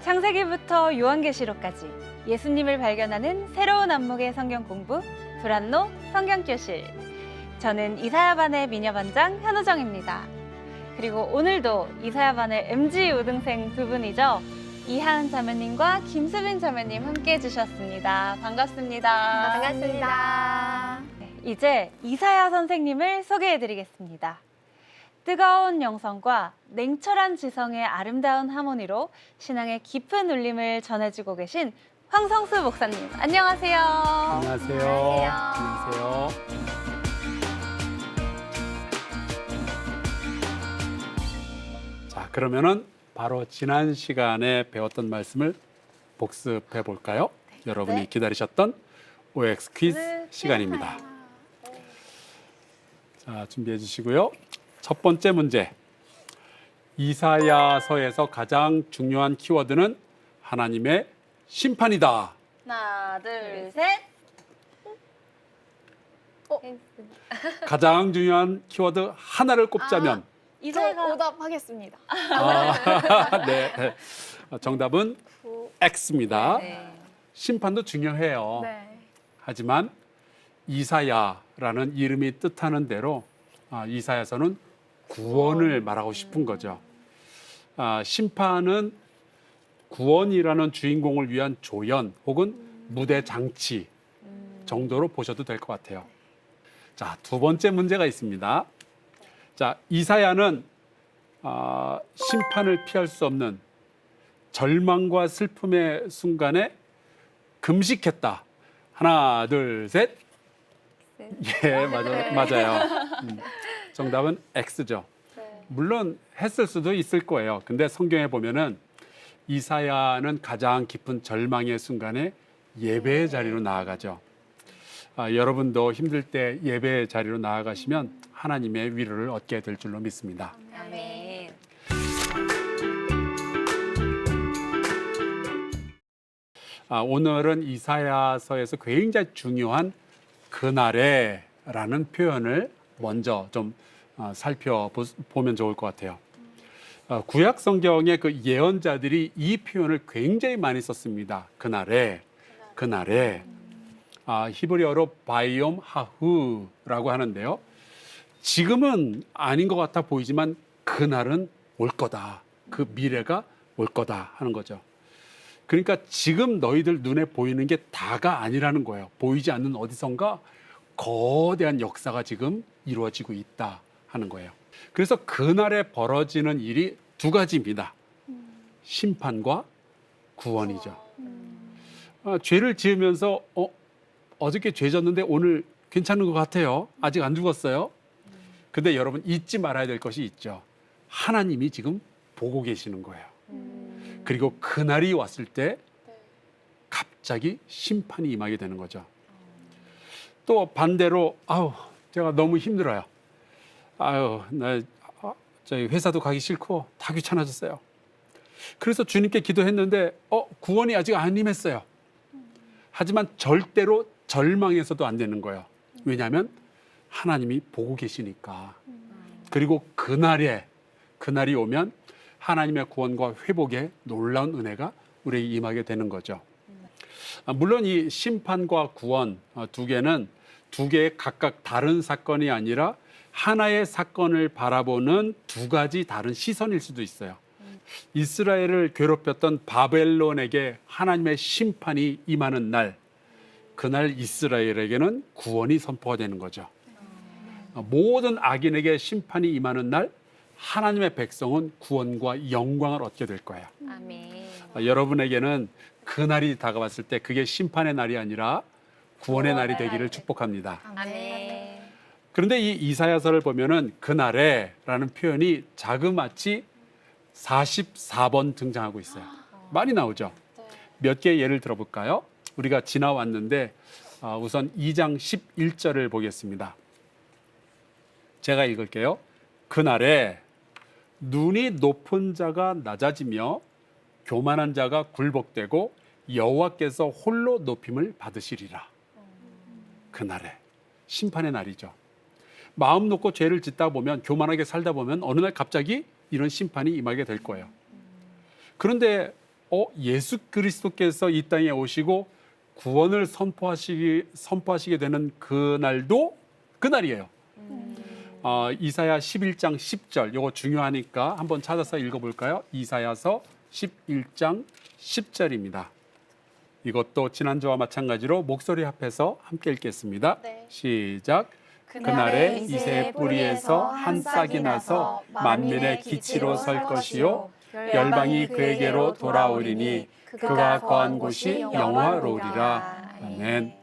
창세기부터 요한계시록까지 예수님을 발견하는 새로운 안목의 성경 공부, 브란노 성경교실. 저는 이사야반의 미녀반장 현우정입니다. 그리고 오늘도 이사야반의 MG 우등생 두 분이죠. 이하은 자매님과 김수빈 자매님 함께 해주셨습니다. 반갑습니다. 반갑습니다. 이제 이사야 선생님을 소개해드리겠습니다. 뜨거운 영성과 냉철한 지성의 아름다운 하모니로 신앙의 깊은 울림을 전해주고 계신 황성수 목사님, 안녕하세요. 안녕하세요. 안녕하세요. 자, 그러면은 바로 지난 시간에 배웠던 말씀을 복습해 볼까요? 여러분이 네. 기다리셨던 OX 퀴즈 네, 시간입니다. 자, 준비해 주시고요. 첫 번째 문제. 이사야서에서 가장 중요한 키워드는 하나님의 심판이다. 하나, 둘, 셋. 가장 중요한 키워드 하나를 꼽자면 이사야가 오답하겠습니다. 네. 정답은 X입니다. 네. 심판도 중요해요. 네. 하지만 이사야라는 이름이 뜻하는 대로 이사야서는 구원을 말하고 싶은 거죠. 심판은 구원이라는 주인공을 위한 조연 혹은 무대 장치 정도로 보셔도 될 것 같아요. 자, 두 번째 문제가 있습니다. 자, 이사야는 심판을 피할 수 없는 절망과 슬픔의 순간에 금식했다. 하나, 둘, 셋. 예, 맞아요. 정답은 X죠. 물론 했을 수도 있을 거예요. 근데 성경에 보면은 이사야는 가장 깊은 절망의 순간에 예배의 자리로 나아가죠. 여러분도 힘들 때 예배의 자리로 나아가시면 하나님의 위로를 얻게 될 줄로 믿습니다. 아멘. 오늘은 이사야서에서 굉장히 중요한 그날에라는 표현을 먼저 좀 살펴보면 좋을 것 같아요. 구약 성경의 그 예언자들이 이 표현을 굉장히 많이 썼습니다. 그날에. 히브리어로 바이옴 하후라고 하는데요. 지금은 아닌 것 같아 보이지만 그날은 올 거다. 그 미래가 올 거다 하는 거죠. 그러니까 지금 너희들 눈에 보이는 게 다가 아니라는 거예요. 보이지 않는 어디선가 거대한 역사가 지금 이루어지고 있다 하는 거예요. 그래서 그날에 벌어지는 일이 두 가지입니다. 심판과 구원이죠. 죄를 지으면서 어저께 죄 졌는데 오늘 괜찮은 것 같아요. 아직 안 죽었어요. 근데 여러분 잊지 말아야 될 것이 있죠. 하나님이 지금 보고 계시는 거예요. 그리고 그날이 왔을 때 갑자기 심판이 임하게 되는 거죠. 또 반대로 제가 너무 힘들어요. 저희 회사도 가기 싫고 다 귀찮아졌어요. 그래서 주님께 기도했는데 구원이 아직 안 임했어요. 하지만 절대로 절망해서도 안 되는 거예요. 왜냐하면 하나님이 보고 계시니까. 그리고 그날이 오면 하나님의 구원과 회복의 놀라운 은혜가 우리에게 임하게 되는 거죠. 물론 이 심판과 구원 두 개의 각각 다른 사건이 아니라 하나의 사건을 바라보는 두 가지 다른 시선일 수도 있어요. 이스라엘을 괴롭혔던 바벨론에게 하나님의 심판이 임하는 날, 그날 이스라엘에게는 구원이 선포가 되는 거죠. 모든 악인에게 심판이 임하는 날, 하나님의 백성은 구원과 영광을 얻게 될 거예요. 아멘. 여러분에게는 그날이 다가왔을 때 그게 심판의 날이 아니라 구원의 날이 되기를 축복합니다. 아멘. 그런데 이 이사야서를 보면은 그날에라는 표현이 자그마치 44번 등장하고 있어요. 많이 나오죠. 몇 개 예를 들어볼까요? 우리가 지나왔는데 우선 2장 11절을 보겠습니다. 제가 읽을게요. 그날에 눈이 높은 자가 낮아지며 교만한 자가 굴복되고 여호와께서 홀로 높임을 받으시리라. 그날에 심판의 날이죠. 마음 놓고 죄를 짓다 보면, 교만하게 살다 보면 어느 날 갑자기 이런 심판이 임하게 될 거예요. 그런데 예수 그리스도께서 이 땅에 오시고 구원을 선포하시게 되는 그날도 그날이에요. 이사야 11장 10절, 이거 중요하니까 한번 찾아서 읽어볼까요? 이사야서 11장 10절입니다. 이것도 지난주와 마찬가지로 목소리 합해서 함께 읽겠습니다. 네. 시작. 그날에 이새의 뿌리에서 한 싹이 나서 만민의 기치로 설 것이요 열방이 그에게로 돌아오리니 그가 거한 곳이 영화로우리라. 아멘.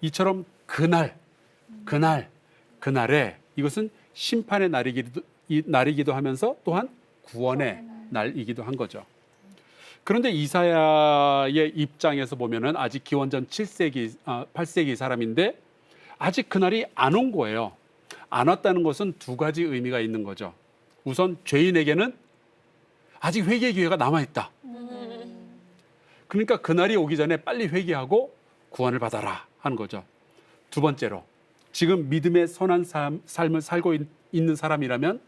이처럼 그날에 이것은 심판의 날이기도 하면서 또한 구원의 날이기도 한 거죠. 그런데 이사야의 입장에서 보면은 아직 기원전 8세기 사람인데 아직 그날이 안 온 거예요. 안 왔다는 것은 두 가지 의미가 있는 거죠. 우선 죄인에게는 아직 회개의 기회가 남아있다. 그러니까 그날이 오기 전에 빨리 회개하고 구원을 받아라 하는 거죠. 두 번째로 지금 믿음의 선한 삶을 살고 있는 사람이라면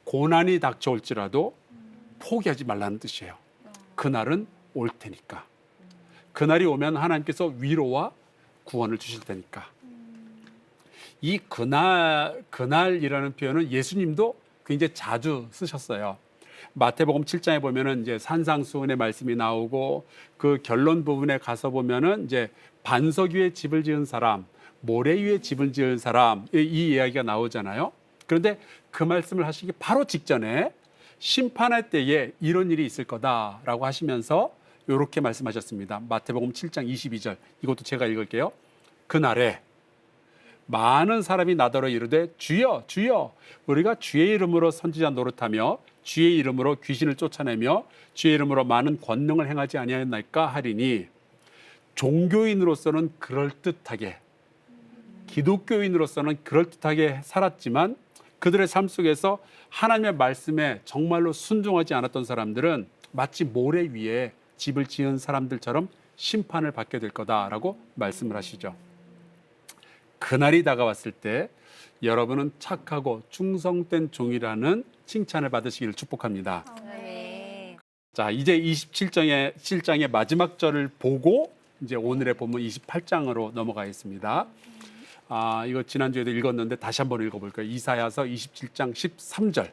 고난이 닥쳐올지라도 포기하지 말라는 뜻이에요. 그날은 올 테니까. 그날이 오면 하나님께서 위로와 구원을 주실 테니까. 이 그날이라는 표현은 예수님도 굉장히 자주 쓰셨어요. 마태복음 7장에 보면은 이제 산상수훈의 말씀이 나오고 그 결론 부분에 가서 보면은 이제 반석 위에 집을 지은 사람, 모래 위에 집을 지은 사람 이 이야기가 나오잖아요. 그런데 그 말씀을 하시기 바로 직전에 심판할 때에 이런 일이 있을 거다라고 하시면서 이렇게 말씀하셨습니다. 마태복음 7장 22절 이것도 제가 읽을게요. 그날에 많은 사람이 나더러 이르되 주여 주여 우리가 주의 이름으로 선지자 노릇하며 주의 이름으로 귀신을 쫓아내며 주의 이름으로 많은 권능을 행하지 아니하였나이까 하리니 종교인으로서는 그럴듯하게 기독교인으로서는 그럴듯하게 살았지만 그들의 삶 속에서 하나님의 말씀에 정말로 순종하지 않았던 사람들은 마치 모래 위에 집을 지은 사람들처럼 심판을 받게 될 거다라고 말씀을 하시죠. 그날이 다가왔을 때 여러분은 착하고 충성된 종이라는 칭찬을 받으시기를 축복합니다. 네. 자, 이제 27장의 마지막 절을 보고 이제 오늘의 본문 28장으로 넘어가겠습니다. 이거 지난주에도 읽었는데 다시 한번 읽어볼까요? 이사야서 27장 13절.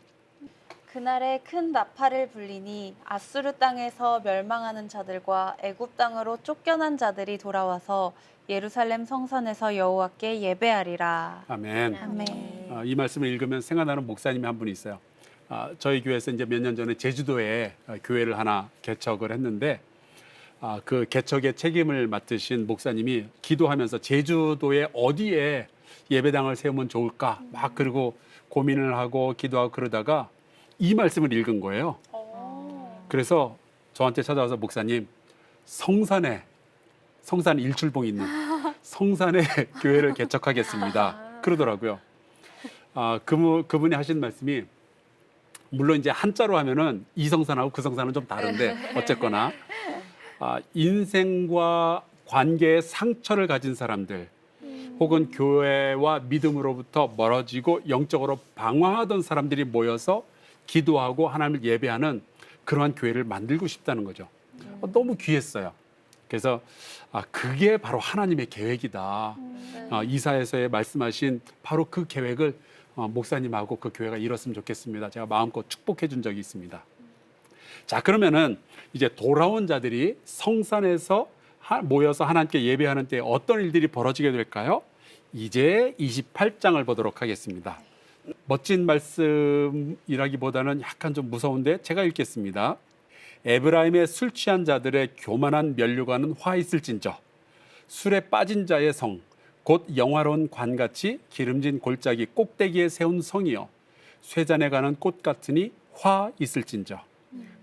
그날에 큰 나팔을 불리니 아수르 땅에서 멸망하는 자들과 애굽 땅으로 쫓겨난 자들이 돌아와서 예루살렘 성산에서 여호와께 예배하리라. 아멘. 아멘. 이 말씀을 읽으면 생각나는 목사님이 한 분이 있어요. 저희 교회에서 이제 몇 년 전에 제주도에 교회를 하나 개척을 했는데 그 개척의 책임을 맡으신 목사님이 기도하면서 제주도에 어디에 예배당을 세우면 좋을까 막 그리고 고민을 하고 기도하고 그러다가 이 말씀을 읽은 거예요. 그래서 저한테 찾아와서 목사님 성산 일출봉이 있는 성산에 교회를 개척하겠습니다. 그러더라고요. 그분이 하신 말씀이 물론 이제 한자로 하면은 이 성산하고 그 성산은 좀 다른데 어쨌거나 인생과 관계에 상처를 가진 사람들 혹은 교회와 믿음으로부터 멀어지고 영적으로 방황하던 사람들이 모여서 기도하고 하나님을 예배하는 그러한 교회를 만들고 싶다는 거죠. 너무 귀했어요. 그래서 그게 바로 하나님의 계획이다. 이사야서에 말씀하신 바로 그 계획을 목사님하고 그 교회가 이뤘으면 좋겠습니다. 제가 마음껏 축복해 준 적이 있습니다. 자, 그러면은 이제 돌아온 자들이 성산에서 모여서 하나님께 예배하는 때 어떤 일들이 벌어지게 될까요? 이제 28장을 보도록 하겠습니다. 멋진 말씀이라기보다는 약간 좀 무서운데 제가 읽겠습니다. 에브라임의 술 취한 자들의 교만한 면류관은 화 있을진저 술에 빠진 자의 성 곧 영화로운 관같이 기름진 골짜기 꼭대기에 세운 성이여 쇠잔에 가는 꽃 같으니 화 있을진저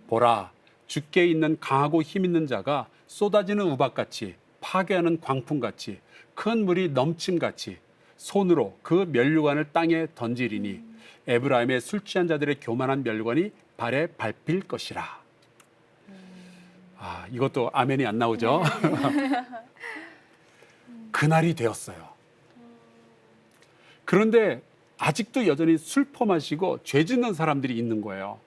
보라 주께 있는 강하고 힘 있는 자가 쏟아지는 우박같이 파괴하는 광풍같이 큰 물이 넘침같이 손으로 그 면류관을 땅에 던지리니 에브라임의 술 취한 자들의 교만한 면류관이 발에 밟힐 것이라. 이것도 아멘이 안 나오죠. 그날이 되었어요. 그런데 아직도 여전히 술 퍼마시고 죄 짓는 사람들이 있는 거예요.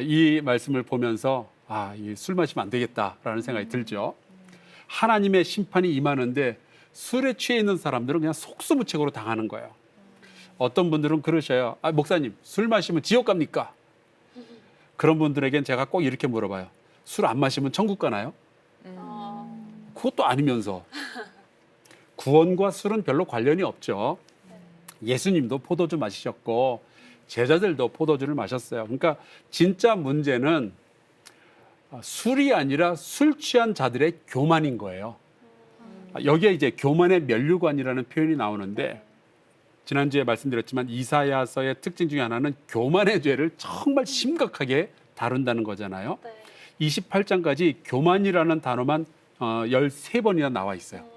이 말씀을 보면서 술 마시면 안 되겠다라는 생각이 들죠. 하나님의 심판이 임하는데 술에 취해 있는 사람들은 그냥 속수무책으로 당하는 거예요. 어떤 분들은 그러셔요. 목사님, 술 마시면 지옥 갑니까? 그런 분들에겐 제가 꼭 이렇게 물어봐요. 술 안 마시면 천국 가나요? 그것도 아니면서. 구원과 술은 별로 관련이 없죠. 예수님도 포도주 마시셨고 제자들도 포도주를 마셨어요. 그러니까 진짜 문제는 술이 아니라 술 취한 자들의 교만인 거예요. 여기에 이제 교만의 면류관이라는 표현이 나오는데 지난주에 말씀드렸지만 이사야서의 특징 중에 하나는 교만의 죄를 정말 심각하게 다룬다는 거잖아요. 28장까지 교만이라는 단어만 13번이나 나와 있어요.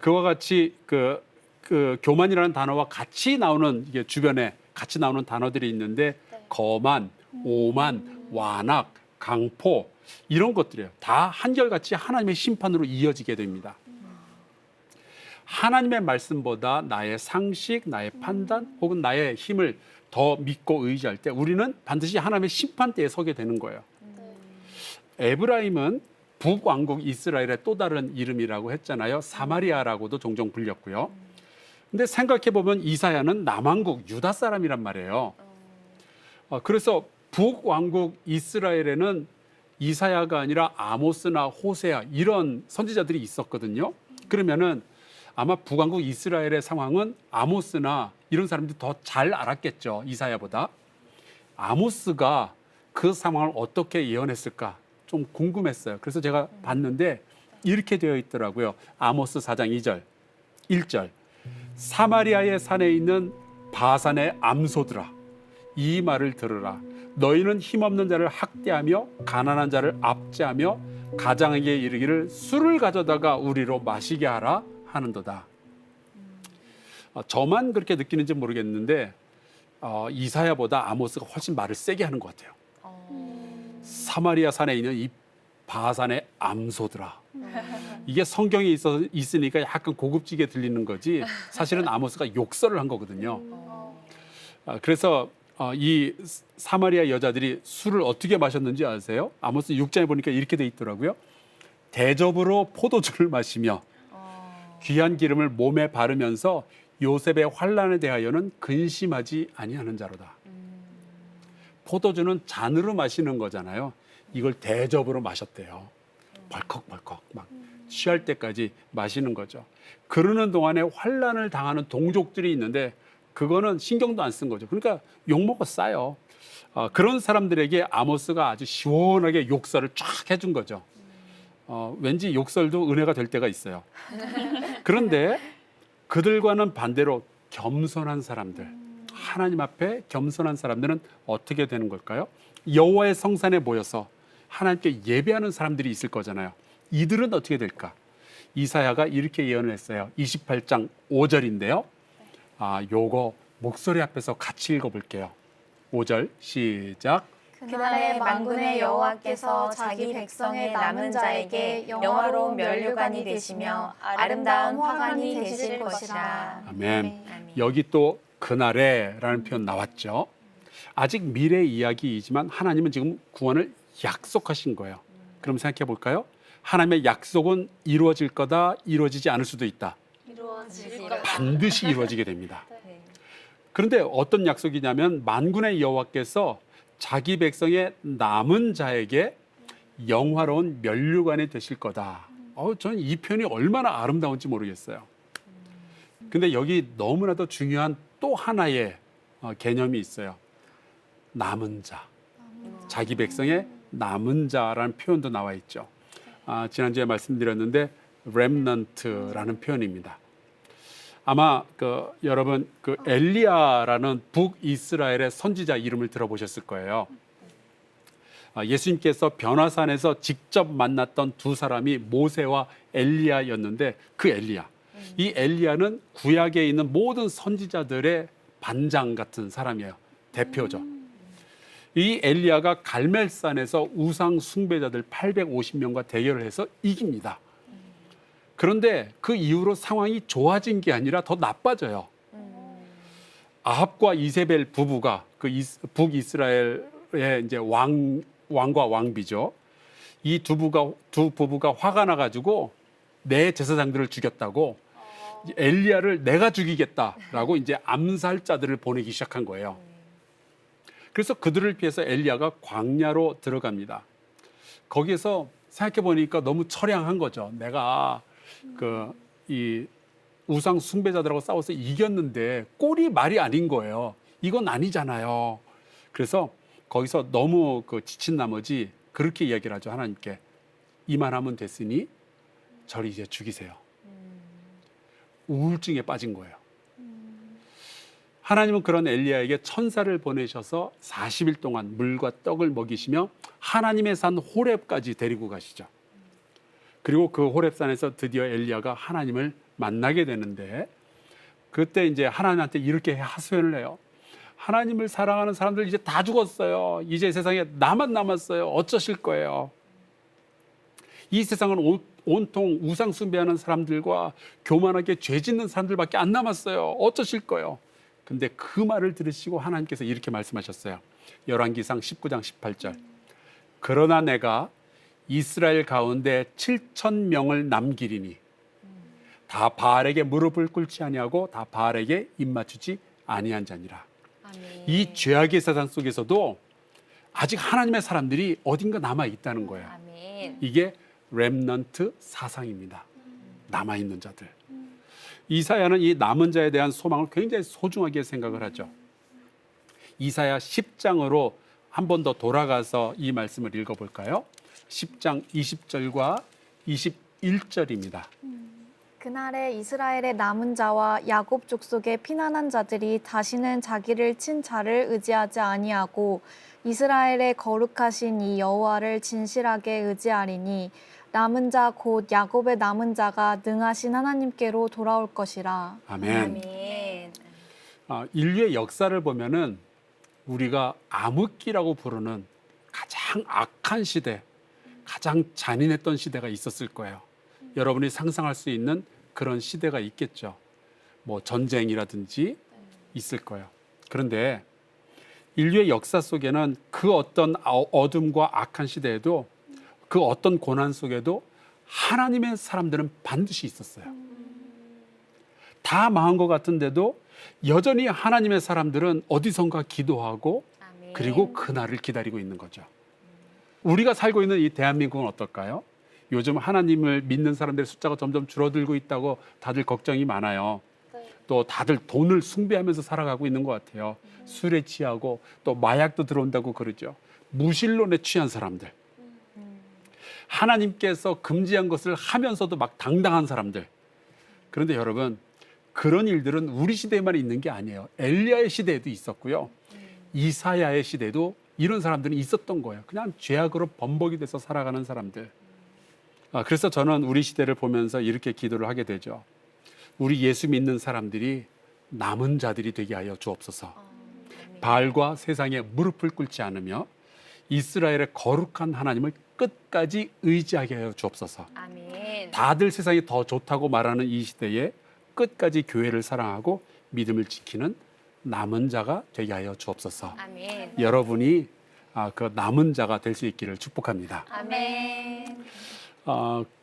그와 같이 그 교만이라는 단어와 같이 나오는 이게 주변에 같이 나오는 단어들이 있는데 거만, 오만, 완악, 강포 이런 것들이에요. 다 한결같이 하나님의 심판으로 이어지게 됩니다. 하나님의 말씀보다 나의 상식, 나의 판단 혹은 나의 힘을 더 믿고 의지할 때 우리는 반드시 하나님의 심판대에 서게 되는 거예요. 에브라임은 북왕국 이스라엘의 또 다른 이름이라고 했잖아요. 사마리아라고도 종종 불렸고요. 근데 생각해 보면 이사야는 남왕국 유다 사람이란 말이에요. 그래서 북왕국 이스라엘에는 이사야가 아니라 아모스나 호세아 이런 선지자들이 있었거든요. 그러면은 아마 북왕국 이스라엘의 상황은 아모스나 이런 사람들이 더 잘 알았겠죠. 이사야보다. 아모스가 그 상황을 어떻게 예언했을까 좀 궁금했어요. 그래서 제가 봤는데 이렇게 되어 있더라고요. 아모스 4장 2절, 1절. 사마리아의 산에 있는 바산의 암소들아, 이 말을 들으라. 너희는 힘없는 자를 학대하며 가난한 자를 압제하며 가장에게 이르기를 술을 가져다가 우리로 마시게 하라 하는도다. 저만 그렇게 느끼는지 모르겠는데 이사야보다 아모스가 훨씬 말을 세게 하는 것 같아요. 사마리아 산에 있는 이 바산의 암소들아. 이게 성경에 있으니까 약간 고급지게 들리는 거지 사실은 아모스가 욕설을 한 거거든요. 그래서 이 사마리아 여자들이 술을 어떻게 마셨는지 아세요? 아모스 6장에 보니까 이렇게 돼 있더라고요. 대접으로 포도주를 마시며 귀한 기름을 몸에 바르면서 요셉의 환난에 대하여는 근심하지 아니하는 자로다. 포도주는 잔으로 마시는 거잖아요. 이걸 대접으로 마셨대요. 벌컥벌컥 막 취할 때까지 마시는 거죠. 그러는 동안에 환난을 당하는 동족들이 있는데 그거는 신경도 안 쓴 거죠. 그러니까 욕먹어 싸요. 그런 사람들에게 아모스가 아주 시원하게 욕설을 쫙 해준 거죠. 왠지 욕설도 은혜가 될 때가 있어요. 그런데 그들과는 반대로 겸손한 사람들, 하나님 앞에 겸손한 사람들은 어떻게 되는 걸까요? 여호와의 성산에 모여서 하나님께 예배하는 사람들이 있을 거잖아요. 이들은 어떻게 될까? 이사야가 이렇게 예언을 했어요. 28장 5절인데요. 요거 목소리 앞에서 같이 읽어볼게요. 5절 시작. 그날에 만군의 여호와께서 자기 백성의 남은 자에게 영화로운 면류관이 되시며 아름다운 화관이 되실 것이라. 아멘. 여기 또 그날에라는 표현 나왔죠. 아직 미래 이야기이지만 하나님은 지금 구원을 약속하신 거예요. 그럼 생각해 볼까요? 하나님의 약속은 이루어질 거다, 이루어지지 않을 수도 있다. 반드시 이루어지게 됩니다. 그런데 어떤 약속이냐면 만군의 여호와께서 자기 백성의 남은 자에게 영화로운 면류관이 되실 거다. 저는 이 표현이 얼마나 아름다운지 모르겠어요. 근데 여기 너무나도 중요한 또 하나의 개념이 있어요. 남은 자. 자기 백성의 남은 자라는 표현도 나와 있죠. 지난주에 말씀드렸는데 remnant라는 표현입니다. 아마 여러분 엘리야라는 북이스라엘의 선지자 이름을 들어보셨을 거예요. 예수님께서 변화산에서 직접 만났던 두 사람이 모세와 엘리야였는데 그 엘리야. 이 엘리야는 구약에 있는 모든 선지자들의 반장 같은 사람이에요. 대표죠. 이 엘리야가 갈멜산에서 우상 숭배자들 850명과 대결을 해서 이깁니다. 그런데 그 이후로 상황이 좋아진 게 아니라 더 나빠져요. 아합과 이세벨 부부가 그 북이스라엘의 이제 왕과 왕비죠. 이 두 부부가 화가 나가지고 내 제사장들을 죽였다고 엘리야를 내가 죽이겠다라고 이제 암살자들을 보내기 시작한 거예요. 그래서 그들을 피해서 엘리야가 광야로 들어갑니다. 거기에서 생각해 보니까 너무 처량한 거죠. 내가 이 우상 숭배자들하고 싸워서 이겼는데 꼴이 말이 아닌 거예요. 이건 아니잖아요. 그래서 거기서 너무 지친 나머지 그렇게 이야기를 하죠. 하나님께 이만하면 됐으니 저를 이제 죽이세요. 우울증에 빠진 거예요. 하나님은 그런 엘리야에게 천사를 보내셔서 40일 동안 물과 떡을 먹이시며 하나님의 산 호렙까지 데리고 가시죠. 그리고 그 호렙산에서 드디어 엘리야가 하나님을 만나게 되는데 그때 이제 하나님한테 이렇게 하소연을 해요. 하나님을 사랑하는 사람들 이제 다 죽었어요. 이제 세상에 나만 남았어요. 어쩌실 거예요? 이 세상은 온통 우상 숭배하는 사람들과 교만하게 죄 짓는 사람들밖에 안 남았어요. 어쩌실 거예요? 근데 그 말을 들으시고 하나님께서 이렇게 말씀하셨어요. 열왕기상 19장 18절. 그러나 내가 이스라엘 가운데 7,000명을 남기리니 다 바알에게 무릎을 꿇지 아니하고 다 바알에게 입 맞추지 아니한 자니라. 아멘. 이 죄악의 세상 속에서도 아직 하나님의 사람들이 어딘가 남아 있다는 거예요. 아멘. 이게 렘넌트 사상입니다. 남아 있는 자들. 이사야는 이 남은 자에 대한 소망을 굉장히 소중하게 생각을 하죠. 이사야 10장으로 한 번 더 돌아가서 이 말씀을 읽어볼까요? 10장 20절과 21절입니다. 그날에 이스라엘의 남은 자와 야곱 족속의 피난한 자들이 다시는 자기를 친 자를 의지하지 아니하고 이스라엘의 거룩하신 이 여호와를 진실하게 의지하리니 남은 자 곧 야곱의 남은 자가 능하신 하나님께로 돌아올 것이라. 아멘. 아멘. 인류의 역사를 보면은 우리가 암흑기라고 부르는 가장 악한 시대, 가장 잔인했던 시대가 있었을 거예요. 여러분이 상상할 수 있는 그런 시대가 있겠죠. 뭐 전쟁이라든지 있을 거예요. 그런데 인류의 역사 속에는 그 어떤 어둠과 악한 시대에도 그 어떤 고난 속에도 하나님의 사람들은 반드시 있었어요. 다 망한 것 같은데도 여전히 하나님의 사람들은 어디선가 기도하고 아멘. 그리고 그날을 기다리고 있는 거죠. 우리가 살고 있는 이 대한민국은 어떨까요? 요즘 하나님을 믿는 사람들의 숫자가 점점 줄어들고 있다고 다들 걱정이 많아요. 또 다들 돈을 숭배하면서 살아가고 있는 것 같아요. 술에 취하고 또 마약도 들어온다고 그러죠. 무신론에 취한 사람들. 하나님께서 금지한 것을 하면서도 막 당당한 사람들. 그런데 여러분, 그런 일들은 우리 시대에만 있는 게 아니에요. 엘리야의 시대에도 있었고요. 이사야의 시대에도 이런 사람들은 있었던 거예요. 그냥 죄악으로 범벅이 돼서 살아가는 사람들. 그래서 저는 우리 시대를 보면서 이렇게 기도를 하게 되죠. 우리 예수 믿는 사람들이 남은 자들이 되게 하여 주옵소서. 바알과 세상에 무릎을 꿇지 않으며 이스라엘의 거룩한 하나님을 끝까지 의지하게 하여 주옵소서. 아멘. 다들 세상이 더 좋다고 말하는 이 시대에 끝까지 교회를 사랑하고 믿음을 지키는 남은 자가 되게 하여 주옵소서. 아멘. 여러분이 그 남은 자가 될 수 있기를 축복합니다. 아멘.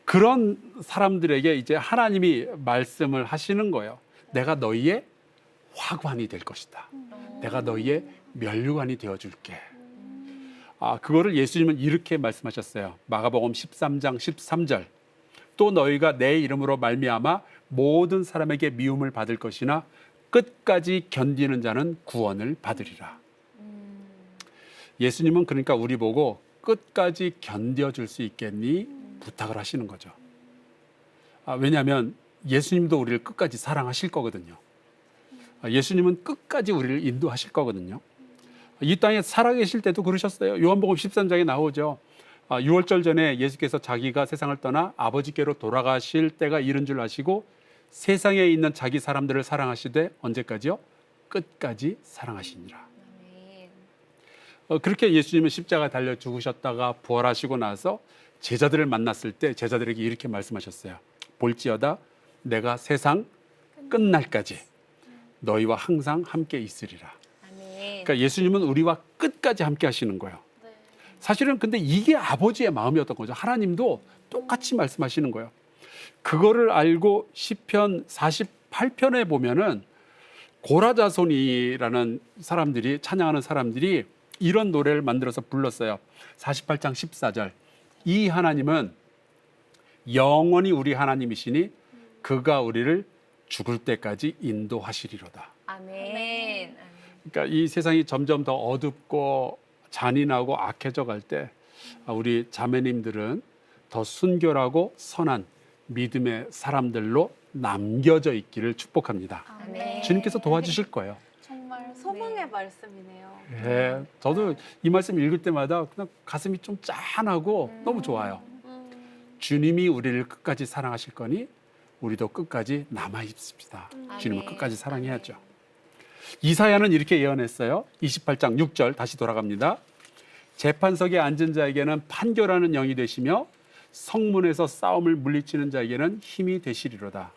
그런 사람들에게 이제 하나님이 말씀을 하시는 거예요. 내가 너희의 화관이 될 것이다. 내가 너희의 면류관이 되어줄게. 그거를 예수님은 이렇게 말씀하셨어요. 마가복음 13장 13절. 또 너희가 내 이름으로 말미암아 모든 사람에게 미움을 받을 것이나 끝까지 견디는 자는 구원을 받으리라. 예수님은 그러니까 우리 보고 끝까지 견뎌줄 수 있겠니? 부탁을 하시는 거죠. 왜냐하면 예수님도 우리를 끝까지 사랑하실 거거든요. 예수님은 끝까지 우리를 인도하실 거거든요. 이 땅에 살아계실 때도 그러셨어요. 요한복음 13장에 나오죠. 6월절 전에 예수께서 자기가 세상을 떠나 아버지께로 돌아가실 때가 이른 줄 아시고 세상에 있는 자기 사람들을 사랑하시되 언제까지요? 끝까지 사랑하시니라. 그렇게 예수님은 십자가 달려 죽으셨다가 부활하시고 나서 제자들을 만났을 때 제자들에게 이렇게 말씀하셨어요. 볼지어다 내가 세상 끝날까지 너희와 항상 함께 있으리라. 아멘. 그러니까 예수님은 우리와 끝까지 함께 하시는 거예요. 사실은 근데 이게 아버지의 마음이었던 거죠. 하나님도 똑같이 말씀하시는 거예요. 그거를 알고 시편 48편에 보면은 고라자손이라는 사람들이 찬양하는 사람들이 이런 노래를 만들어서 불렀어요. 48장 14절. 이 하나님은 영원히 우리 하나님이시니 그가 우리를 죽을 때까지 인도하시리로다. 아멘. 그러니까 이 세상이 점점 더 어둡고 잔인하고 악해져 갈 때 우리 자매님들은 더 순결하고 선한 믿음의 사람들로 남겨져 있기를 축복합니다. 아멘. 주님께서 도와주실 거예요. 정말 소망의 말씀이네요. 예, 저도 이 말씀 읽을 때마다 그냥 가슴이 좀 짠하고 너무 좋아요. 주님이 우리를 끝까지 사랑하실 거니 우리도 끝까지 남아 있습니다. 주님을 아멘. 끝까지 사랑해야죠. 이사야는 이렇게 예언했어요. 28장 6절 다시 돌아갑니다. 재판석에 앉은 자에게는 판결하는 영이 되시며 성문에서 싸움을 물리치는 자에게는 힘이 되시리로다.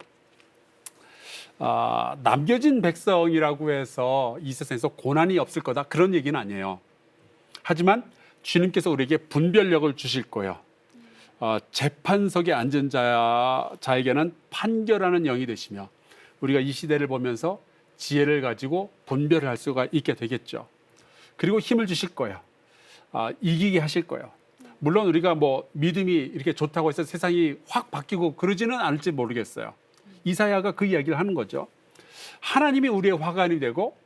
남겨진 백성이라고 해서 이 세상에서 고난이 없을 거다 그런 얘기는 아니에요. 하지만 주님께서 우리에게 분별력을 주실 거예요. 재판석에 앉은 자에게는 판결하는 영이 되시며 우리가 이 시대를 보면서 지혜를 가지고 분별을 할 수가 있게 되겠죠. 그리고 힘을 주실 거예요. 이기게 하실 거예요. 물론 우리가 뭐 믿음이 이렇게 좋다고 해서 세상이 확 바뀌고 그러지는 않을지 모르겠어요. 이사야가 그 이야기를 하는 거죠. 하나님이 우리의 화관이 되고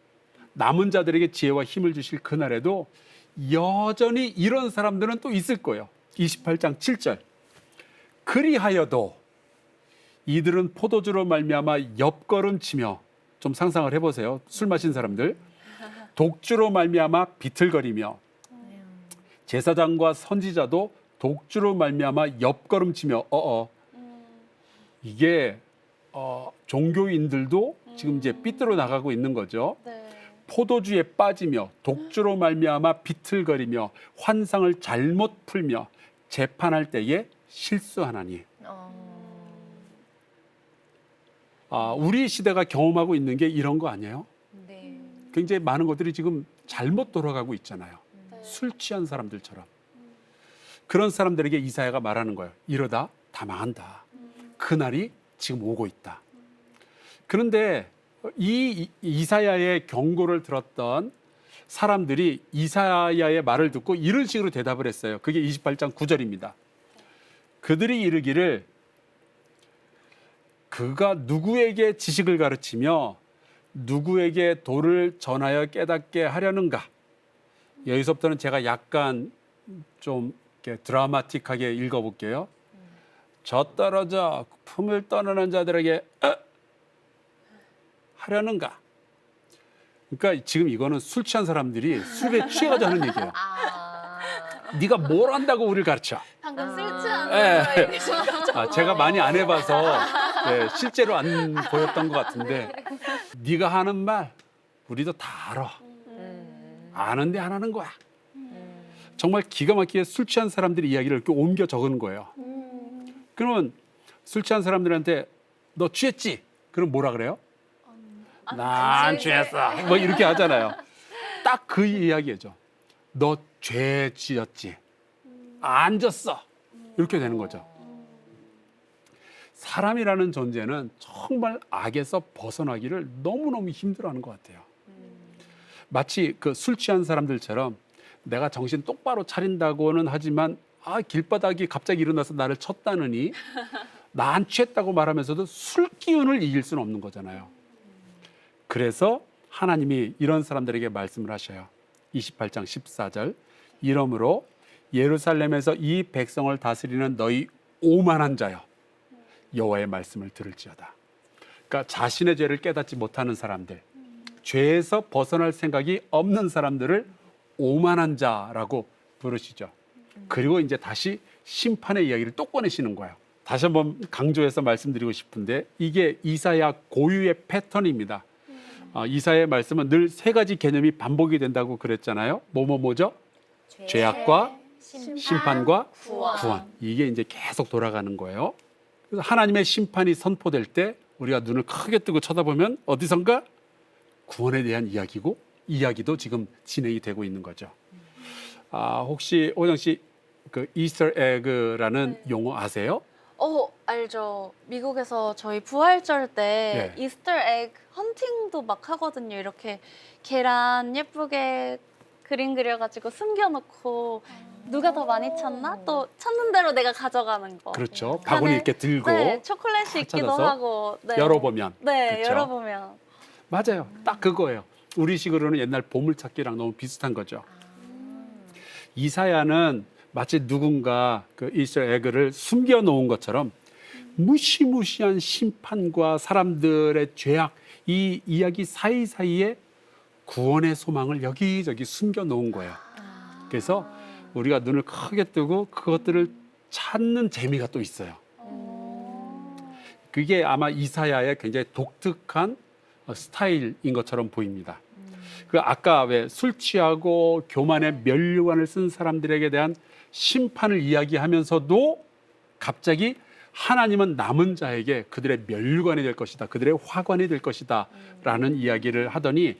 남은 자들에게 지혜와 힘을 주실 그날에도 여전히 이런 사람들은 또 있을 거예요. 28장 7절. 그리하여도 이들은 포도주로 말미암아 옆걸음치며, 좀 상상을 해보세요. 술 마신 사람들. 독주로 말미암아 비틀거리며, 제사장과 선지자도 독주로 말미암아 옆걸음치며. 이게 종교인들도 지금 이제 삐뚤어 나가고 있는 거죠. 네. 포도주에 빠지며 독주로 말미암아 비틀거리며 환상을 잘못 풀며 재판할 때에 실수하나니. 우리 시대가 경험하고 있는 게 이런 거 아니에요? 네. 굉장히 많은 것들이 지금 잘못 돌아가고 있잖아요. 네. 술 취한 사람들처럼. 그런 사람들에게 이사야가 말하는 거예요. 이러다 다 망한다. 그날이 지금 오고 있다. 그런데 이 이사야의 경고를 들었던 사람들이 이사야의 말을 듣고 이런 식으로 대답을 했어요. 그게 28장 9절입니다. 그들이 이르기를 그가 누구에게 지식을 가르치며 누구에게 도를 전하여 깨닫게 하려는가. 여기서부터는 제가 약간 좀 이렇게 드라마틱하게 읽어볼게요. 저 떨어져 품을 떠나는 자들에게 하려는가. 그러니까 지금 이거는 술 취한 사람들이 술에 취해가지고 하는 얘기예요. 네가 뭘 안다고 우리를 가르쳐. 방금 아. 쓸지 예. 않은 거예요. 제가 많이 안 해봐서 실제로 안 보였던 것 같은데, 네가 하는 말 우리도 다 알아. 아는데 안 하는 거야. 정말 기가 막히게 술 취한 사람들이 이야기를 이렇게 옮겨 적은 거예요. 그러면 술 취한 사람들한테 너 취했지? 그럼 뭐라 그래요? 난 취했어. 뭐 이렇게 하잖아요. 딱 그 이야기죠. 너 죄 지었지? 안 졌어. 이렇게 되는 거죠. 사람이라는 존재는 정말 악에서 벗어나기를 너무너무 힘들어하는 것 같아요. 마치 그 술 취한 사람들처럼 내가 정신 똑바로 차린다고는 하지만 길바닥이 갑자기 일어나서 나를 쳤다느니 난 취했다고 말하면서도 술 기운을 이길 수는 없는 거잖아요. 그래서 하나님이 이런 사람들에게 말씀을 하셔요. 28장 14절. 이러므로 예루살렘에서 이 백성을 다스리는 너희 오만한 자여, 여호와의 말씀을 들을지어다. 그러니까 자신의 죄를 깨닫지 못하는 사람들, 죄에서 벗어날 생각이 없는 사람들을 오만한 자라고 부르시죠. 그리고 이제 다시 심판의 이야기를 또 꺼내시는 거예요. 다시 한번 강조해서 말씀드리고 싶은데 이게 이사야 고유의 패턴입니다. 이사야의 말씀은 늘 세 가지 개념이 반복이 된다고 그랬잖아요. 뭐죠? 죄악과 심판과 구원. 이게 이제 계속 돌아가는 거예요. 그래서 하나님의 심판이 선포될 때 우리가 눈을 크게 뜨고 쳐다보면 어디선가 구원에 대한 이야기고, 이야기도 지금 진행이 되고 있는 거죠. 혹시 오정 씨 그 이스터 에그라는 네. 용어 아세요? 알죠. 미국에서 저희 부활절 때 예. 이스터 에그 헌팅도 막 하거든요. 이렇게 계란 예쁘게 그림 그려가지고 숨겨놓고 누가 더 많이 찾나? 또 찾는 대로 내가 가져가는 거. 그렇죠. 바구니 안에, 이렇게 들고 네, 초콜릿이 다 있기도 찾아서 하고. 네. 열어보면. 네, 그렇죠? 열어보면. 맞아요. 딱 그거예요. 우리식으로는 옛날 보물찾기랑 너무 비슷한 거죠. 이사야는 마치 누군가 그 이스터 에그를 숨겨놓은 것처럼 무시무시한 심판과 사람들의 죄악, 이 이야기 사이사이에 구원의 소망을 여기저기 숨겨놓은 거예요. 그래서 우리가 눈을 크게 뜨고 그것들을 찾는 재미가 또 있어요. 그게 아마 이사야의 굉장히 독특한 스타일인 것처럼 보입니다. 그 아까 왜 술 취하고 교만의 면류관을 쓴 사람들에게 대한 심판을 이야기하면서도 갑자기 하나님은 남은 자에게 그들의 면류관이 될 것이다, 그들의 화관이 될 것이다 라는 이야기를 하더니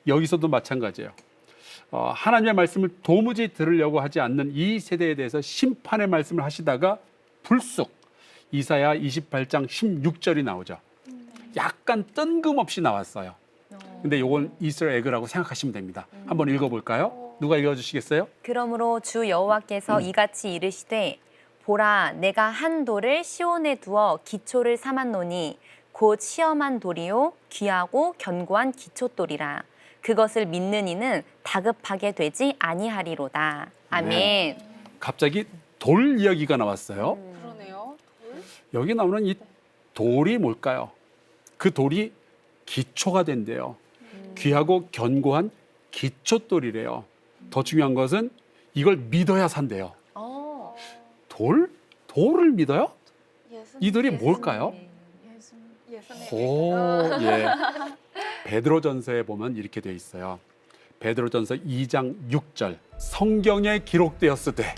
여기서도 마찬가지예요. 하나님의 말씀을 도무지 들으려고 하지 않는 이 세대에 대해서 심판의 말씀을 하시다가 불쑥 이사야 28장 16절이 나오죠. 약간 뜬금없이 나왔어요. 근데 이건 이스터 에그라고 생각하시면 됩니다. 한번 읽어볼까요? 누가 읽어주시겠어요? 그러므로 주 여호와께서 이같이 이르시되 보라 내가 한 돌을 시온에 두어 기초를 삼았노니 곧 시험한 돌이요 귀하고 견고한 기초돌이라 그것을 믿는 이는 다급하게 되지 아니하리로다. 아멘. 갑자기 돌 이야기가 나왔어요. 그러네요. 여기 나오는 이 돌이 뭘까요? 그 돌이 기초가 된대요. 귀하고 견고한 기초돌이래요. 더 중요한 것은 이걸 믿어야 산대요. 돌? 돌을 믿어요? 이 돌이 뭘까요? 예수님. 오, 예. 베드로전서에 보면 이렇게 되어 있어요. 베드로전서 2장 6절. 성경에 기록되었으되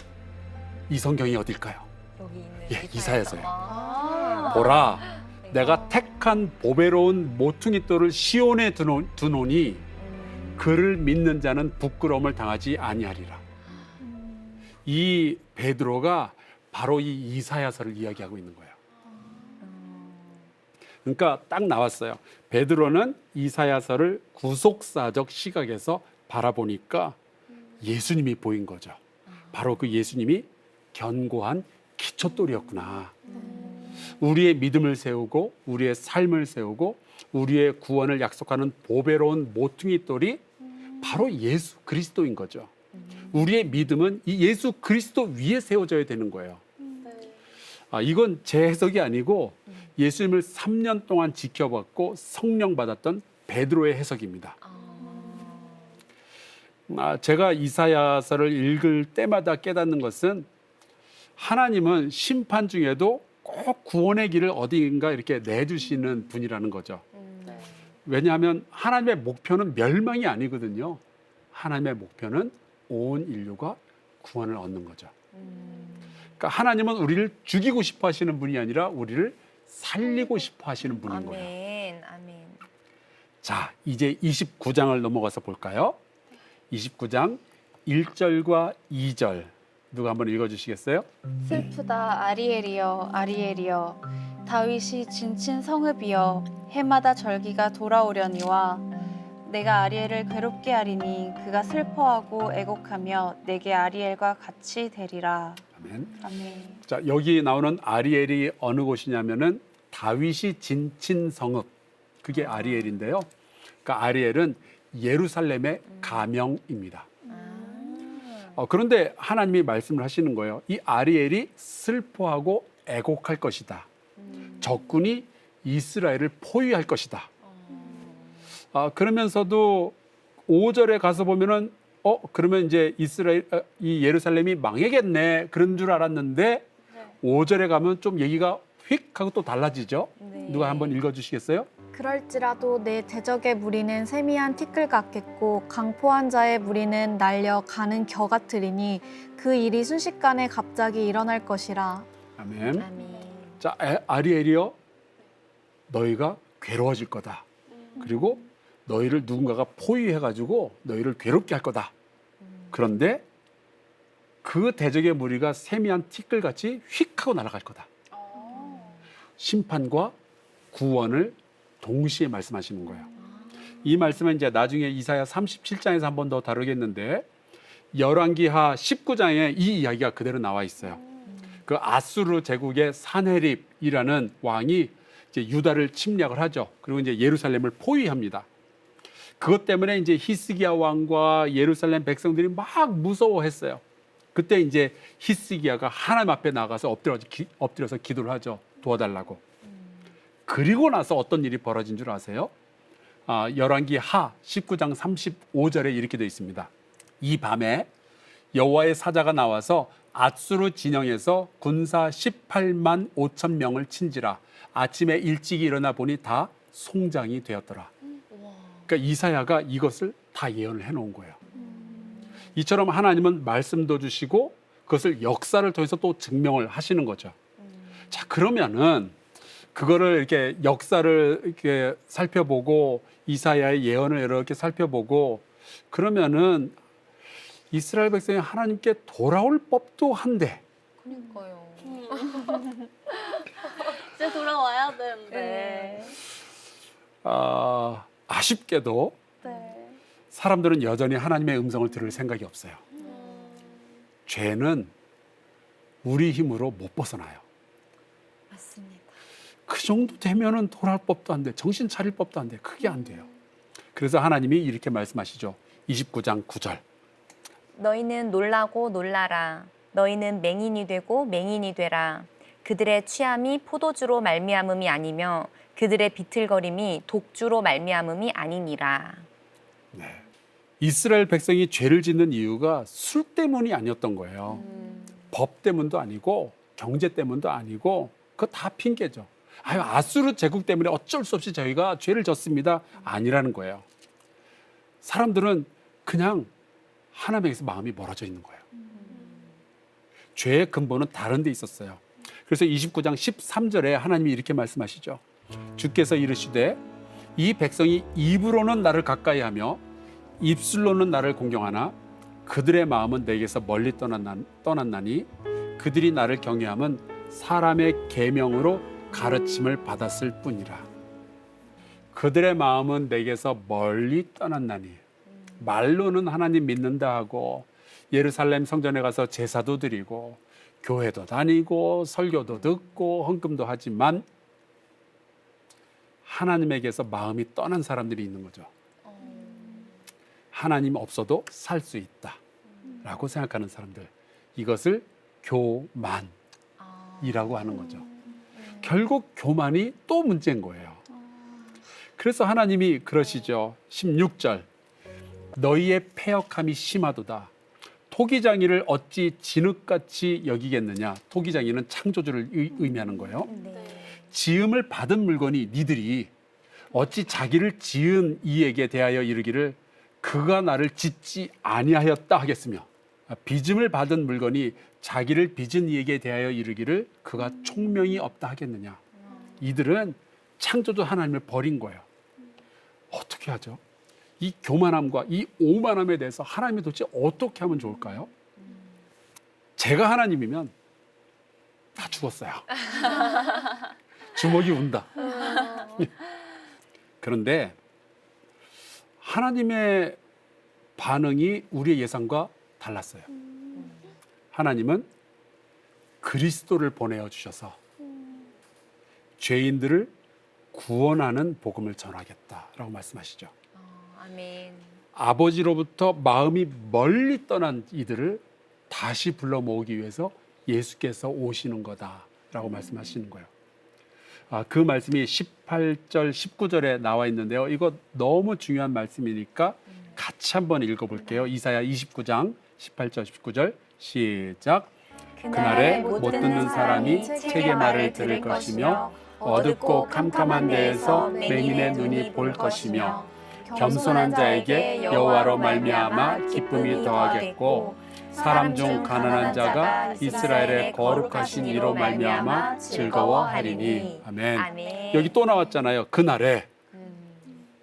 이 성경이 어딜까요? 여기 있는 예, 이사야서요. 아. 보라, 내가 택한 보배로운 모퉁이 돌을 시온에 두노니 그를 믿는 자는 부끄러움을 당하지 아니하리라. 이 베드로가 바로 이 이사야서를 이야기하고 있는 거예요. 그러니까 딱 나왔어요. 베드로는 이사야서를 구속사적 시각에서 바라보니까 예수님이 보인 거죠. 바로 그 예수님이 견고한 기초돌이었구나. 우리의 믿음을 세우고 우리의 삶을 세우고 우리의 구원을 약속하는 보배로운 모퉁이 돌이 바로 예수 그리스도인 거죠. 우리의 믿음은 이 예수 그리스도 위에 세워져야 되는 거예요. 이건 제 해석이 아니고 예수님을 3년 동안 지켜봤고 성령 받았던 베드로의 해석입니다. 제가 이사야서를 읽을 때마다 깨닫는 것은 하나님은 심판 중에도 꼭 구원의 길을 어디인가 이렇게 내주시는 분이라는 거죠. 왜냐하면 하나님의 목표는 멸망이 아니거든요. 하나님의 목표는 온 인류가 구원을 얻는 거죠. 그러니까 하나님은 우리를 죽이고 싶어 하시는 분이 아니라 우리를 살리고 싶어 하시는 분인 거예요. 아멘. 아멘. 자, 이제 29장을 넘어가서 볼까요? 29장 1절과 2절 누가 한번 읽어주시겠어요? 슬프다 아리엘이여 아리엘이여 다윗이 진친 성읍이여 해마다 절기가 돌아오려니와 내가 아리엘을 괴롭게 하리니 그가 슬퍼하고 애곡하며 내게 아리엘과 같이 되리라. 아멘. 아멘. 자, 여기 나오는 아리엘이 어느 곳이냐면은 다윗이 진친 성읍. 그게 아리엘인데요. 그러니까 아리엘은 예루살렘의 가명입니다. 그런데 하나님이 말씀을 하시는 거예요. 이 아리엘이 슬퍼하고 애곡할 것이다. 적군이 이스라엘을 포위할 것이다. 그러면서도 5절에 가서 보면은 그러면 이제 이 예루살렘이 망해겠네 그런 줄 알았는데 5절에 가면 좀 얘기가 휙 하고 또 달라지죠. 네. 누가 한번 읽어주시겠어요? 그럴지라도 내 대적의 무리는 세미한 티끌 같겠고 강포한 자의 무리는 날려 가는 겨 같으리니 그 일이 순식간에 갑자기 일어날 것이라. 아멘. 아멘. 자, 아리엘이여, 너희가 괴로워질 거다. 그리고 너희를 누군가가 포위해가지고 너희를 괴롭게 할 거다. 그런데 그 대적의 무리가 세미한 티끌같이 휙 하고 날아갈 거다. 심판과 구원을 동시에 말씀하시는 거예요. 이 말씀은 이제 나중에 이사야 37장에서 한 번 더 다루겠는데 열왕기하 19장에 이 이야기가 그대로 나와 있어요. 그 아수르 제국의 산헤립이라는 왕이 이제 유다를 침략을 하죠. 그리고 이제 예루살렘을 포위합니다. 그것 때문에 이제 히스기야 왕과 예루살렘 백성들이 막 무서워했어요. 그때 이제 히스기야가 하나님 앞에 나가서 엎드려서 기도를 하죠. 도와달라고. 그리고 나서 어떤 일이 벌어진 줄 아세요? 열왕기하 19장 35절에 이렇게 되어 있습니다. 이 밤에 여호와의 사자가 나와서 아수르 진영에서 군사 18만 5천 명을 친지라. 아침에 일찍이 일어나 보니 다 송장이 되었더라. 그러니까 이사야가 이것을 다 예언을 해놓은 거예요. 이처럼 하나님은 말씀도 주시고 그것을 역사를 통해서 또 증명을 하시는 거죠. 자, 그러면은 그거를 이렇게 역사를 이렇게 살펴보고 이사야의 예언을 이렇게 살펴보고 그러면은 이스라엘 백성이 하나님께 돌아올 법도 한데. 그러니까요. 이제 돌아와야 되는데. 아쉽게도 네. 사람들은 여전히 하나님의 음성을 들을 생각이 없어요. 죄는 우리 힘으로 못 벗어나요. 맞습니다. 그 정도 되면은 돌아올 법도 안 돼. 정신 차릴 법도 안 돼. 그게 안 돼요. 그래서 하나님이 이렇게 말씀하시죠. 29장 9절. 너희는 놀라고 놀라라. 너희는 맹인이 되고 맹인이 되라. 그들의 취함이 포도주로 말미암음이 아니며 그들의 비틀거림이 독주로 말미암음이 아니니라. 네. 이스라엘 백성이 죄를 짓는 이유가 술 때문이 아니었던 거예요. 법 때문도 아니고 경제 때문도 아니고 그거 다 핑계죠. 아수르 제국 때문에 어쩔 수 없이 저희가 죄를 졌습니다. 아니라는 거예요. 사람들은 그냥 하나님에게서 마음이 멀어져 있는 거예요. 죄의 근본은 다른 데 있었어요. 그래서 29장 13절에 하나님이 이렇게 말씀하시죠. 주께서 이르시되 이 백성이 입으로는 나를 가까이 하며 입술로는 나를 공경하나 그들의 마음은 내게서 멀리 떠났나니 그들이 나를 경외함은 사람의 계명으로 가르침을 받았을 뿐이라. 그들의 마음은 내게서 멀리 떠났나니 말로는 하나님 믿는다 하고 예루살렘 성전에 가서 제사도 드리고 교회도 다니고 설교도 듣고 헌금도 하지만 하나님에게서 마음이 떠난 사람들이 있는 거죠. 하나님 없어도 살 수 있다라고 생각하는 사람들. 이것을 교만이라고 하는 거죠. 결국 교만이 또 문제인 거예요. 그래서 하나님이 그러시죠. 16절. 너희의 패역함이 심하도다. 토기장이를 어찌 진흙같이 여기겠느냐. 토기장이는 창조주를 의미하는 거예요. 지음을 받은 물건이 니들이 어찌 자기를 지은 이에게 대하여 이르기를 그가 나를 짓지 아니하였다 하겠으며 빚음을 받은 물건이 자기를 빚은 이에게 대하여 이르기를 그가 총명이 없다 하겠느냐. 이들은 창조주 하나님을 버린 거예요. 어떻게 하죠? 이 교만함과 이 오만함에 대해서 하나님이 도대체 어떻게 하면 좋을까요? 제가 하나님이면 다 죽었어요. 주먹이 운다. 그런데 하나님의 반응이 우리의 예상과 달랐어요. 하나님은 그리스도를 보내어 주셔서 죄인들을 구원하는 복음을 전하겠다라고 말씀하시죠. 아멘. 아버지로부터 마음이 멀리 떠난 이들을 다시 불러 모으기 위해서 예수께서 오시는 거다라고 말씀하시는 거예요. 그 말씀이 18절, 19절에 나와 있는데요. 이거 너무 중요한 말씀이니까 같이 한번 읽어볼게요. 이사야 29장 18절, 19절 시작. 그날에 못 듣는 사람이 책의 말을 들을 것이며 어둡고 캄캄한 데에서 맹인의 눈이 볼 것이며 겸손한 자에게 여호와로 말미암아 기쁨이 더하겠고 사람 중 가난한 자가 이스라엘의 거룩하신 이로 말미암아 즐거워하리니. 아멘. 아멘. 여기 또 나왔잖아요. 그날에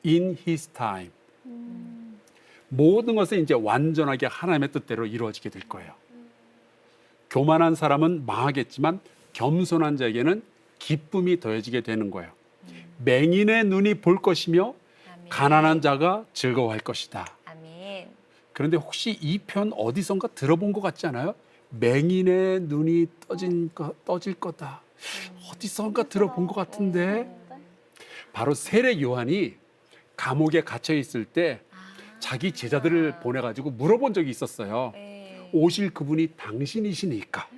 in his time 모든 것은 이제 완전하게 하나님의 뜻대로 이루어지게 될 거예요. 교만한 사람은 망하겠지만 겸손한 자에게는 기쁨이 더해지게 되는 거예요. 맹인의 눈이 볼 것이며 아멘. 가난한 자가 즐거워할 것이다. 아멘. 그런데 혹시 이 편 어디선가 들어본 것 같지 않아요? 맹인의 눈이 떠질 거다. 어디선가 들어본 것 같은데 바로 세례 요한이 감옥에 갇혀 있을 때 자기 제자들을 보내가지고 물어본 적이 있었어요. 네. 오실 그분이 당신이시니까.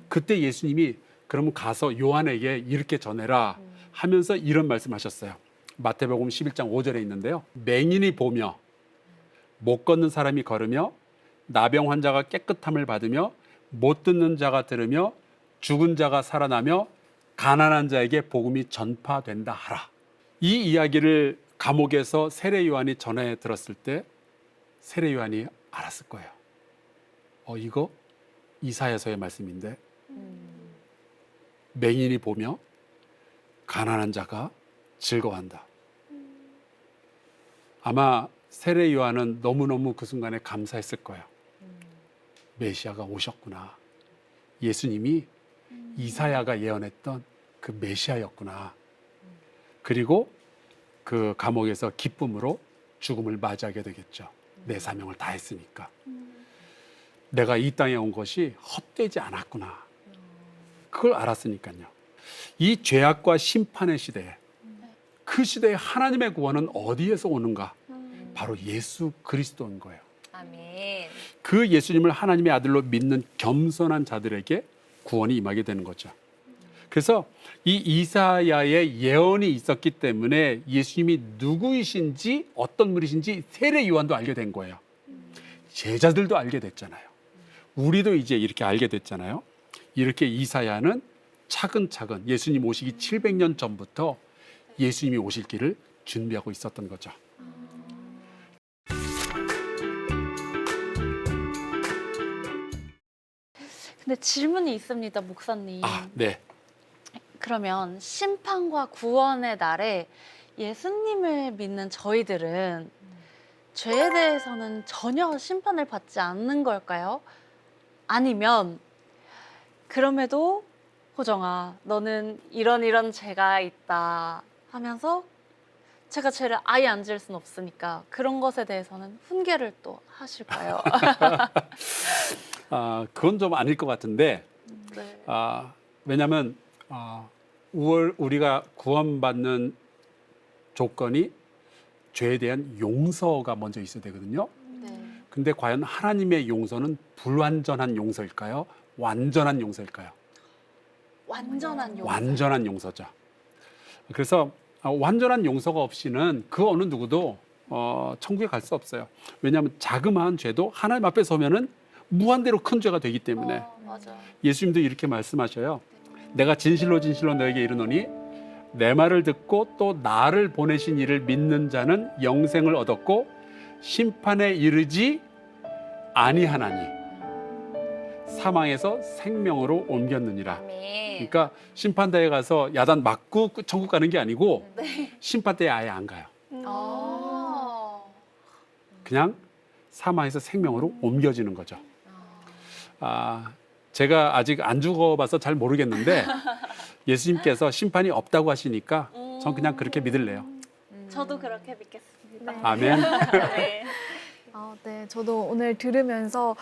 그때 예수님이 그러면 가서 요한에게 이렇게 전해라 하면서 이런 말씀하셨어요. 마태복음 11장 5절에 있는데요. 맹인이 보며 못 걷는 사람이 걸으며 나병 환자가 깨끗함을 받으며 못 듣는 자가 들으며 죽은 자가 살아나며 가난한 자에게 복음이 전파된다 하라. 이 이야기를 감옥에서 세례 요한이 전해 들었을 때 세례 요한이 알았을 거예요. 이거 이사야서의 말씀인데 맹인이 보며 가난한 자가 즐거워한다. 아마 세례 요한은 너무너무 그 순간에 감사했을 거예요. 메시아가 오셨구나. 예수님이 이사야가 예언했던 그 메시아였구나. 그리고 그 감옥에서 기쁨으로 죽음을 맞이하게 되겠죠. 내 사명을 다했으니까. 내가 이 땅에 온 것이 헛되지 않았구나. 그걸 알았으니까요. 이 죄악과 심판의 시대에 그 시대에 하나님의 구원은 어디에서 오는가? 바로 예수 그리스도인 거예요. 아멘. 그 예수님을 하나님의 아들로 믿는 겸손한 자들에게 구원이 임하게 되는 거죠. 그래서 이 이사야의 예언이 있었기 때문에 예수님이 누구이신지 어떤 분이신지 세례 요한도 알게 된 거예요. 제자들도 알게 됐잖아요. 우리도 이제 이렇게 알게 됐잖아요. 이렇게 이사야는 차근차근 예수님 오시기 700년 전부터 예수님이 오실 길을 준비하고 있었던 거죠. 근데 질문이 있습니다, 목사님. 네. 그러면 심판과 구원의 날에 예수님을 믿는 저희들은 죄에 대해서는 전혀 심판을 받지 않는 걸까요? 아니면 그럼에도 호정아, 너는 이런 죄가 있다 하면서 제가 죄를 아예 안 지을 수는 없으니까 그런 것에 대해서는 훈계를 또 하실까요? 그건 좀 아닐 것 같은데 네. 왜냐하면 우리가 구원받는 조건이 죄에 대한 용서가 먼저 있어야 되거든요. 네. 근데 과연 하나님의 용서는 불완전한 용서일까요? 완전한 용서일까요? 완전한 용서. 완전한 용서죠. 그래서 완전한 용서가 없이는 그 어느 누구도 천국에 갈 수 없어요. 왜냐하면 자그마한 죄도 하나님 앞에 서면은 무한대로 큰 죄가 되기 때문에 맞아. 예수님도 이렇게 말씀하셔요. 내가 진실로 진실로 너에게 이르노니 내 말을 듣고 또 나를 보내신 이를 믿는 자는 영생을 얻었고 심판에 이르지 아니하나니 사망에서 생명으로 옮겼느니라. 아멘. 그러니까 심판대에 가서 야단 맞고 천국 가는 게 아니고 심판대에 아예 안 가요. 그냥 사망에서 생명으로 옮겨지는 거죠. 제가 아직 안 죽어봐서 잘 모르겠는데 예수님께서 심판이 없다고 하시니까 전 그냥 그렇게 믿을래요. 저도 그렇게 믿겠습니다. 아멘. 네. 네, 저도 오늘 들으면서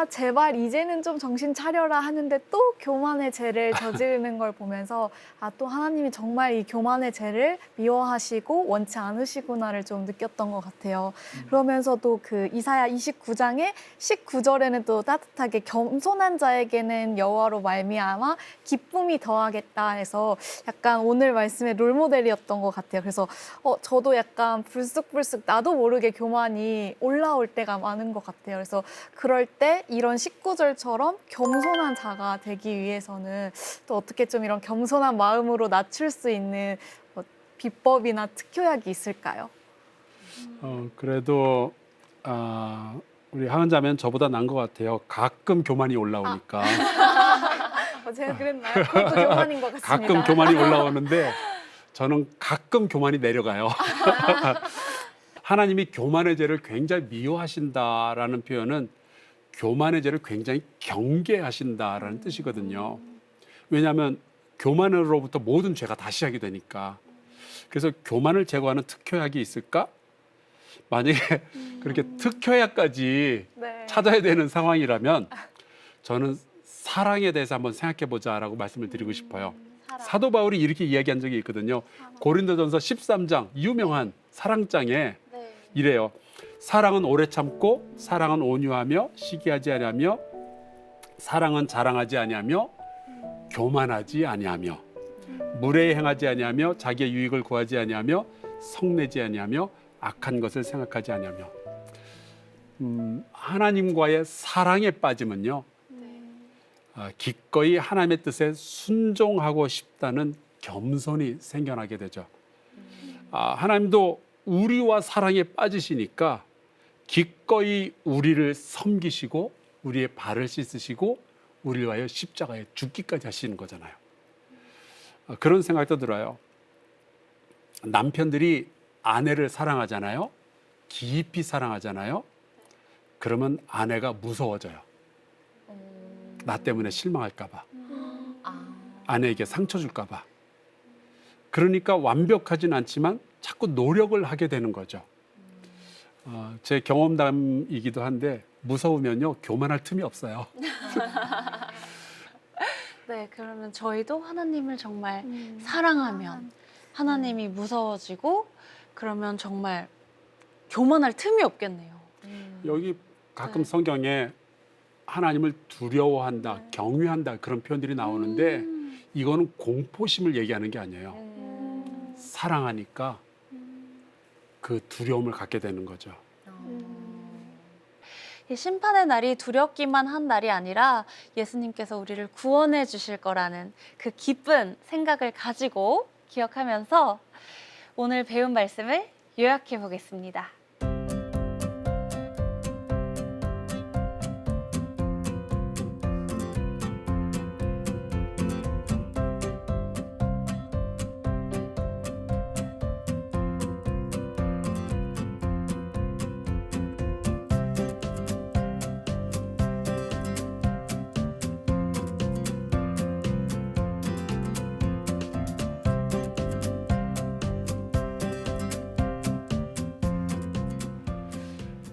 제발 이제는 좀 정신 차려라 하는데 또 교만의 죄를 저지르는 걸 보면서 또 하나님이 정말 이 교만의 죄를 미워하시고 원치 않으시구나를 좀 느꼈던 것 같아요. 그러면서도 그 이사야 29장의 19절에는 또 따뜻하게 겸손한 자에게는 여호와로 말미암아 기쁨이 더하겠다 해서 약간 오늘 말씀의 롤모델이었던 것 같아요. 그래서 저도 약간 불쑥불쑥 나도 모르게 교만이 올라올 때가 많은 것 같아요. 그래서 그럴 때 이런 19절처럼 겸손한 자가 되기 위해서는 또 어떻게 좀 이런 겸손한 마음으로 낮출 수 있는 비법이나 특효약이 있을까요? 그래도 우리 하은자매는 저보다 나은 것 같아요. 가끔 교만이 올라오니까. 제가 그랬나요? 그것도 교만인 것 같습니다. 가끔 교만이 올라오는데 저는 가끔 교만이 내려가요. 하나님이 교만의 죄를 굉장히 미워하신다라는 표현은 교만의 죄를 굉장히 경계하신다라는 뜻이거든요. 왜냐하면 교만으로부터 모든 죄가 다 시작이 되니까. 그래서 교만을 제거하는 특효약이 있을까? 만약에 그렇게 특효약까지 네. 찾아야 되는 상황이라면 저는 사랑에 대해서 한번 생각해 보자라고 말씀을 드리고 싶어요. 사도 바울이 이렇게 이야기한 적이 있거든요. 고린도전서 13장 유명한 사랑장에 네. 이래요. 사랑은 오래 참고 사랑은 온유하며 시기하지 아니하며 사랑은 자랑하지 아니하며 교만하지 아니하며 무례히 행하지 아니하며 자기의 유익을 구하지 아니하며 성내지 아니하며 악한 것을 생각하지 아니하며 하나님과의 사랑에 빠지면요. 기꺼이 하나님의 뜻에 순종하고 싶다는 겸손이 생겨나게 되죠. 하나님도 우리와 사랑에 빠지시니까 기꺼이 우리를 섬기시고 우리의 발을 씻으시고 우리를 위하여 십자가에 죽기까지 하시는 거잖아요. 그런 생각도 들어요. 남편들이 아내를 사랑하잖아요. 깊이 사랑하잖아요. 그러면 아내가 무서워져요. 나 때문에 실망할까 봐. 아내에게 상처 줄까 봐. 그러니까 완벽하진 않지만 자꾸 노력을 하게 되는 거죠. 제 경험담이기도 한데 무서우면요 교만할 틈이 없어요. 네, 그러면 저희도 하나님을 정말 사랑하면 하나님이 무서워지고 그러면 정말 교만할 틈이 없겠네요. 여기 가끔 네. 성경에 하나님을 두려워한다, 경외한다 그런 표현들이 나오는데 이거는 공포심을 얘기하는 게 아니에요. 사랑하니까 그 두려움을 갖게 되는 거죠. 이 심판의 날이 두렵기만 한 날이 아니라 예수님께서 우리를 구원해 주실 거라는 그 기쁜 생각을 가지고 기억하면서 오늘 배운 말씀을 요약해 보겠습니다.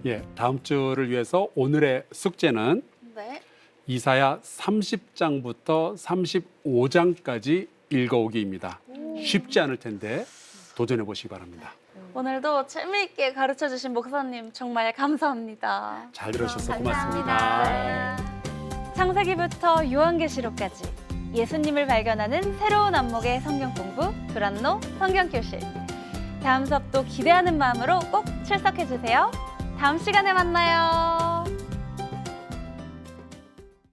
예, 다음 주를 위해서 오늘의 숙제는 네. 이사야 30장부터 35장까지 읽어오기입니다. 쉽지 않을 텐데 도전해 보시기 바랍니다. 오늘도 재미있게 가르쳐 주신 목사님 정말 감사합니다. 잘 들으셔서 감사합니다. 고맙습니다. 창세기부터 요한계시록까지 예수님을 발견하는 새로운 안목의 성경 공부 두란노 성경교실. 다음 수업도 기대하는 마음으로 꼭 출석해 주세요. 다음 시간에 만나요.